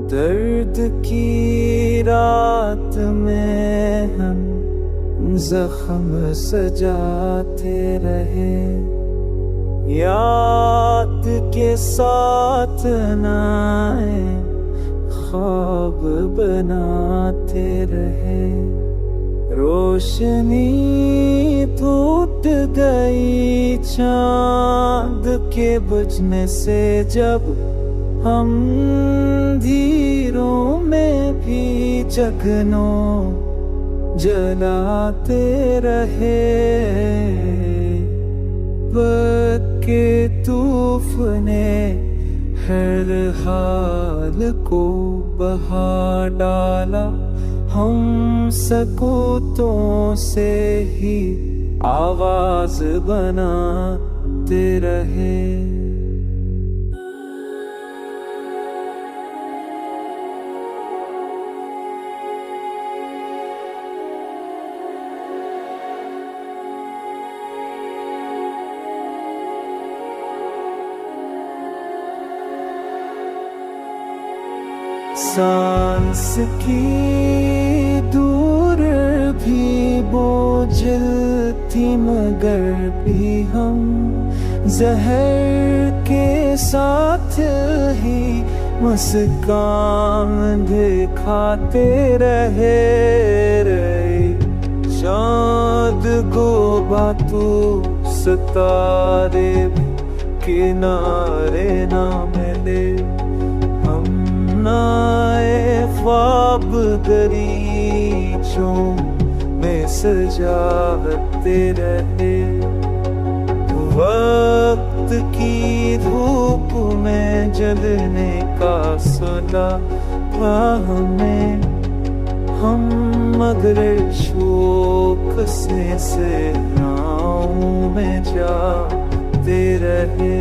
दर्द की रात में हम जख्म सजाते रहे, याद के साथ नाए ख्वाब बनाते रहे। रोशनी टूट गई चांद के बुझने से जब हम धीरों में भी जगनों जलाते रहे। वक्त के तूफाने हर हाल को बहा डाला, हम सकूतों से ही आवाज बनाते रहे। सांस की दूर भी बोझिल थी, मगर भी हम जहर के साथ ही मुस्कान दिखाते रहे। चाँद को बातों सितारे किनारे ना मिले, ख्वाब दरीचों में सजाते रहे। वक्त की धूप में जलने का सुना हमें, हम मगर शोक से सहराओं में जाते रहे।